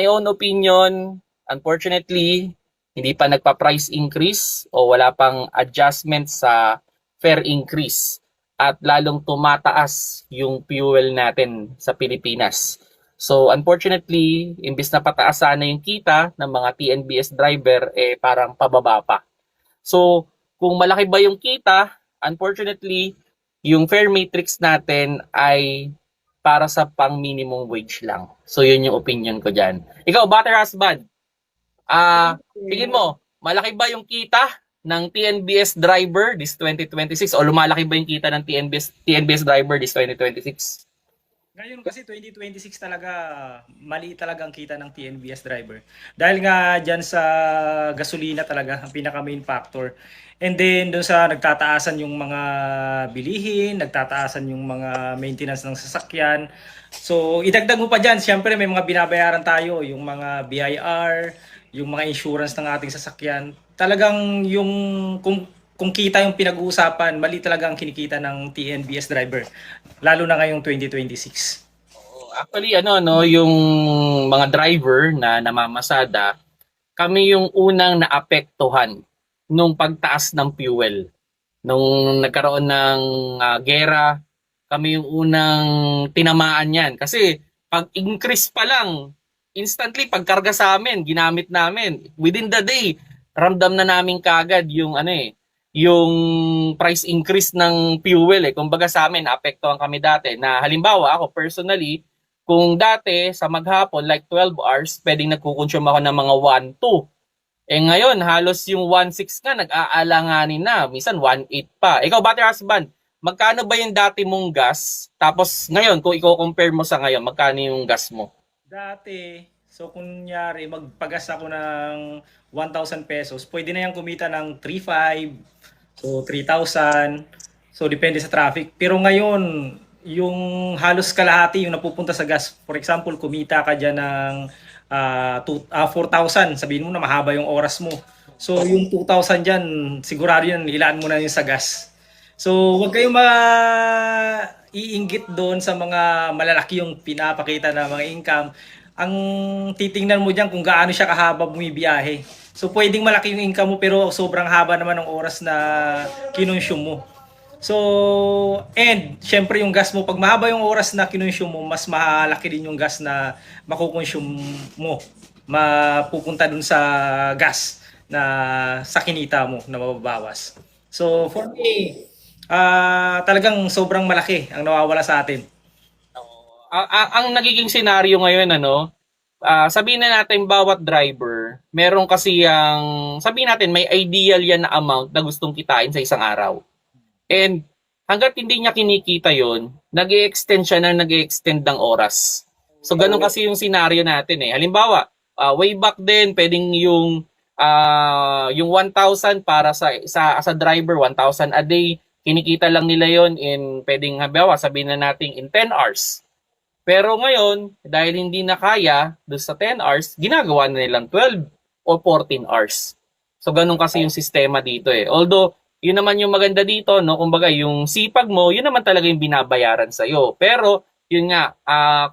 my own opinion, unfortunately, hindi pa nagpa-price increase o wala pang adjustment sa fare increase at lalong tumataas yung fuel natin sa Pilipinas. So unfortunately, imbis na pataas sana yung kita ng mga TNBS driver, parang pababa pa. So kung malaki ba yung kita, unfortunately, yung fare matrix natin ay para sa pang minimum wage lang. So yun yung opinion ko dyan. Ikaw, Butter Husband, tingin mo, malaki ba yung kita ng TNBS driver this 2026 o lumalaki ba yung kita ng TNBS driver this 2026? Ngayon kasi 2026 talaga, mali talaga ang kita ng TNBS driver. Dahil nga dyan sa gasolina talaga, ang pinaka main factor. And then doon sa nagtataasan yung mga bilihin, nagtataasan yung mga maintenance ng sasakyan. So idagdag mo pa dyan, syempre may mga binabayaran tayo, yung mga BIR, yung mga insurance ng ating sasakyan. Talagang yung kung kita yung pinag-uusapan, mali talaga ang kinikita ng TNBS driver. Lalo na ngayong 2026. Actually, yung mga driver na namamasada, kami yung unang naapektuhan nung pagtaas ng fuel. Nung nagkaroon ng gera, kami yung unang tinamaan yan. Kasi pag-increase pa lang, instantly pagkarga sa amin, ginamit namin. Within the day, ramdam na namin kagad yung yung price increase ng fuel Kumbaga sa amin, naapektuhan kami dati. Na halimbawa, ako personally, kung dati sa maghapon, like 12 hours, pwedeng nagkukonsume ako ng mga 1-2. Ngayon, halos yung 1.6 nga, nag-aalanganin na. Minsan 1.8 pa. Ikaw, Butter Husband, magkano ba yung dati mong gas? Tapos ngayon, kung i-compare mo sa ngayon, magkano yung gas mo? Dati, so kunyari, magpagas ako ng 1,000 pesos, pwede na yan kumita ng 3,500, so 3,000. So depende sa traffic. Pero ngayon, yung halos kalahati yung napupunta sa gas. For example, kumita ka dyan ng 4,000. Sabihin mo na mahaba yung oras mo. So yung 2,000 dyan, sigurado yan, ilaan mo na yung sa gas. So huwag kayong iinggit doon sa mga malalaki yung pinapakita na mga income. Ang titingnan mo diyan kung gaano siya kahaba bumibiyahe. So pwedeng malaki yung income mo pero sobrang haba naman ng oras na kinonsume mo. So, and syempre yung gas mo, pag mahaba yung oras na kinonsume mo, mas malaki din yung gas na makukonsume mo. Mapupunta dun sa gas na sa kinita mo na mababawas. So, for me, talagang sobrang malaki ang nawawala sa atin. Ang nagiging senaryo ngayon, sabihin na natin bawat driver, meron kasi sabihin natin may ideal yan na amount na gustong kitain sa isang araw. And hanggat hindi niya kinikita yon, nag-i-extend siya ng nag-i-extend ng oras. So ganun kasi yung senaryo natin Halimbawa, way back then, pwedeng yung 1,000 para sa driver, 1,000 a day, kinikita lang nila yon in, pwedeng halimbawa, sabihin na natin in 10 hours. Pero ngayon, dahil hindi na kaya doon sa 10 hours, ginagawa na nilang 12 o 14 hours. So ganun kasi yung sistema dito Although, yun naman yung maganda dito, no? Kumbaga, yung sipag mo, yun naman talaga yung binabayaran sa'yo. Pero, yun nga,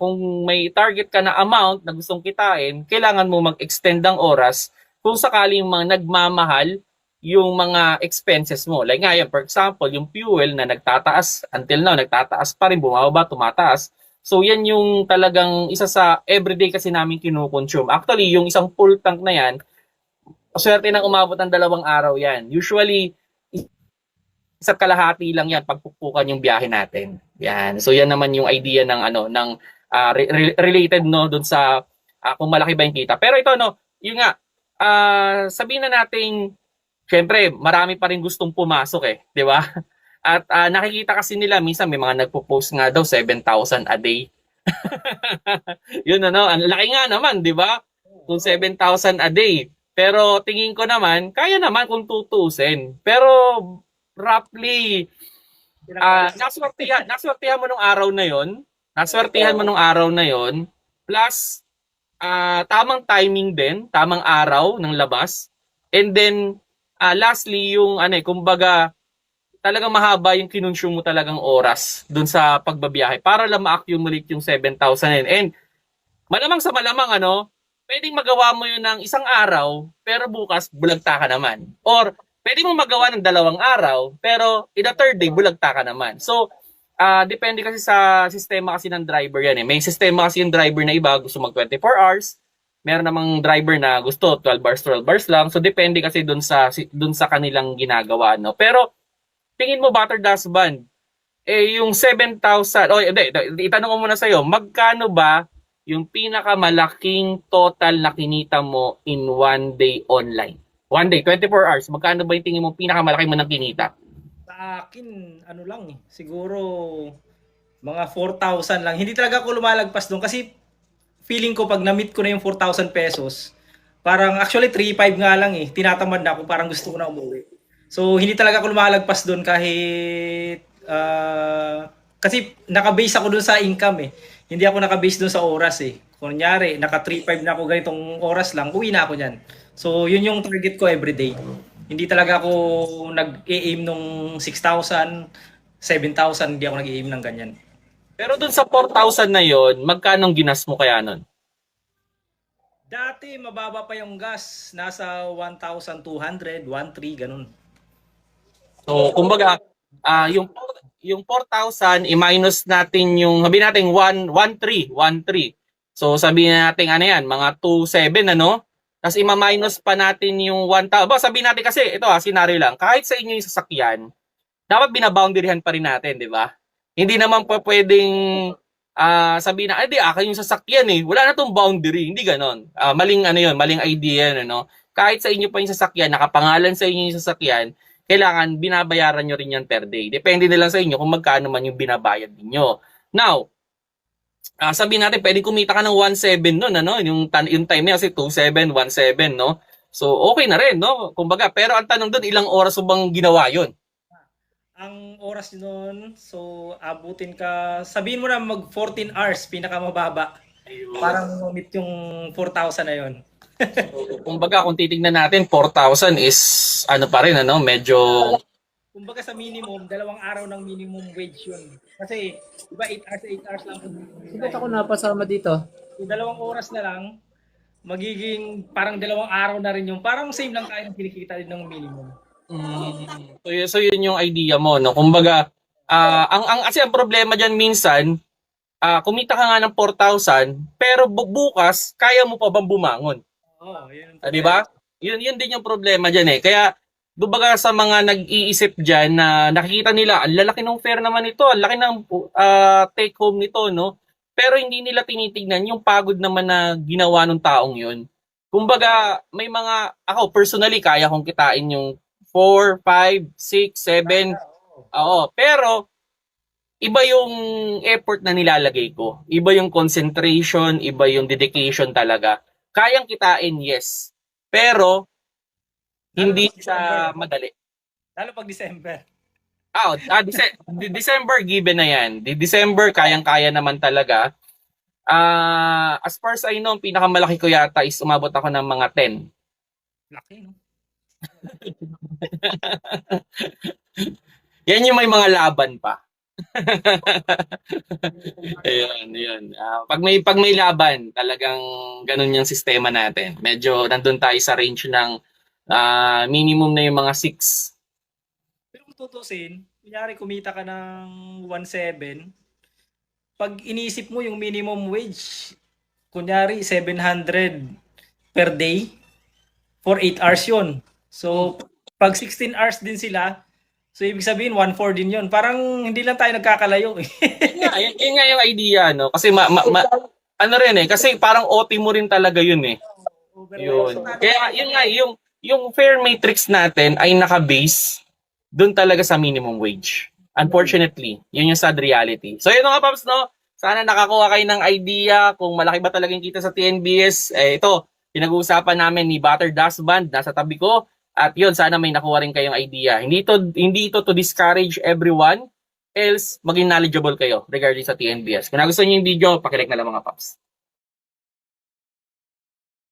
kung may target ka na amount na gustong kitain, kailangan mo mag-extend ang oras kung sakaling mga nagmamahal yung mga expenses mo. Like nga yan, for example, yung fuel na nagtataas, until now, nagtataas pa rin, bumababa, tumataas. So, yan yung talagang isa sa everyday kasi namin kinukonsume. Actually, yung isang full tank na yan, swerte nang umabot ng 2 araw yan. Usually, isa't kalahati lang yan pagpukpukan yung biyahe natin. Yan. So yan naman yung idea ng related doon sa kung malaki ba yung kita. Pero ito yun nga sabihin na nating syempre marami pa rin gustong pumasok 'di ba? At nakikita kasi nila minsan may mga nagpo-post nga daw 7,000 a day. Yun ang laki nga naman, 'di ba? Kung 7,000 a day. Pero tingin ko naman kaya naman kung tutusin. Pero roughly, naswertihan mo nung araw na yon, plus tamang timing din, tamang araw ng labas, and then lastly yung kumbaga talagang mahaba yung kinonsume mo talagang oras dun sa pagbabiyahe para lang ma-accumulate yung 7,000 and malamang sa malamang pwedeng magawa mo yun ng isang araw, pero bukas bulagta ka naman. Or pwede mo magawa ng 2 araw, pero in the third day, bulagta ka naman. So, depende kasi sa sistema kasi ng driver yan eh. May sistema kasi yung driver na iba, gusto mag 24 hours. Meron namang driver na gusto 12 hours, 12 hours lang. So, depende kasi dun sa kanilang ginagawa, no? Pero, tingin mo, Butter Band, yung 7,000, itanong ko muna sa'yo, magkano ba yung pinakamalaking total na kinita mo in one day online? One day, 24 hours, magkano ba yung tingin mo pinakamalaki mo nang kinita? Sa akin, ano lang eh, siguro mga 4,000 lang. Hindi talaga ako lumalagpas doon kasi feeling ko pag na-meet ko na yung 4,000 pesos, parang actually 3,500 nga lang eh. Tinatamad na ako, parang gusto ko na umuwi. So hindi talaga ako lumalagpas doon kahit kasi naka-base ako doon sa income eh. Hindi ako naka-base doon sa oras eh. Kunyari, naka 3,500 na ako ganitong oras lang, uwi na ako niyan. So yun yung target ko everyday. Hindi talaga ako nag-aim nung 6,000, 7,000, hindi ako nag-aim ng ganyan. Pero dun sa 4,000 na yon, magkano ginas mo kaya nun? Dati mababa pa yung gas, nasa 1,200, 1,300 ganun. So, kumbaga, yung 4,000 i-minus natin yung sabi natin 1,3. So, sabihin natin ano yan, mga 2,7 ano? Tapos i-minus pa natin yung 1,000. Ba, sabihin natin kasi ito scenario lang. Kahit sa inyo yung sasakyan, dapat binaboundaryhan pa rin natin, di ba? Hindi naman pa pwedeng sabihin na, di akin yung sasakyan eh. Wala na tong boundary. Hindi ganon. Maling ano yun, maling idea yun, ano? Kahit sa inyo pa yung sasakyan, nakapangalan sa inyo yung sasakyan, kailangan binabayaran nyo rin yan per day. Depende na lang sa inyo kung magkano man yung binabayad niyo. Now, sabihin natin, pwede kumita ka ng 1,7 nun, ano? Yung time niya kasi 2,7, 1,7, no? So, okay na rin, no? Kumbaga, pero ang tanong doon, ilang oras mo bang ginawa yun? Ang oras nun, so abutin ka, sabihin mo na mag 14 hours, pinakamababa. Parang ma-meet yung 4,000 na yun. So, kumbaga, kung titignan natin, 4,000 is, ano pa rin, ano? Medyo, Kumbaga sa minimum, 2 araw ng minimum wage yun. Kasi, di ba 8 hours lang. Bakit ako napasama dito? So, 2 oras na lang, magiging parang 2 araw na rin yung, parang same lang tayo ng kinikita din ng minimum. so yun yung idea mo, no? Kumbaga, kasi ang problema diyan minsan, kumita ka nga ng 4,000, pero bukas, kaya mo pa bang bumangon? Oo, yun. Di ba? Yun din yung problema diyan eh. Kaya, kumbaga sa mga nag-iisip diyan na nakikita nila, ang lalaki ng fare naman ito, ang laki ng take home nito, no? Pero hindi nila tinitignan yung pagod naman na ginawa ng taong yun. Kumbaga, may mga, ako personally, kaya kong kitain yung 4, 5, 6, 7. Oo, pero iba yung effort na nilalagay ko. Iba yung concentration, iba yung dedication talaga. Kayang kitain, yes. Pero hindi siya madali. Lalo pag December. December given na yan. December kayang-kaya naman talaga. As far as I know, pinakamalaki ko yata is umabot ako ng mga 10. Laki, no? Yan yung may mga laban pa. Ayun. Pag may laban, talagang ganun yung sistema natin. Medyo nandun tayo sa range ng minimum na yung mga 6. Pero kung tutusin, kunyari kumita ka ng 1,700, pag iniisip mo yung minimum wage, kunyari 700 per day, for 8 hours yun. So, pag 16 hours din sila, so ibig sabihin 1,400 din yun. Parang hindi lang tayo nagkakalayo eh. Yun nga yung idea, no? Kasi ano rin eh, kasi parang OT mo rin talaga yun eh. Yun. Kaya yun nga, yung fare matrix natin ay naka-base doon talaga sa minimum wage. Unfortunately, yun yung sad reality. So yun nga, Paps, no? Sana nakakuha kayo ng idea kung malaki ba talagang kita sa TNBS. Ito, pinag-uusapan namin ni Butter Band, nasa tabi ko. At yun, sana may nakuha rin kayong idea. Hindi ito to discourage everyone, else maging knowledgeable kayo regarding sa TNBS. Kung nagustuhan niyo yung video, pakilike na lang mga Paps.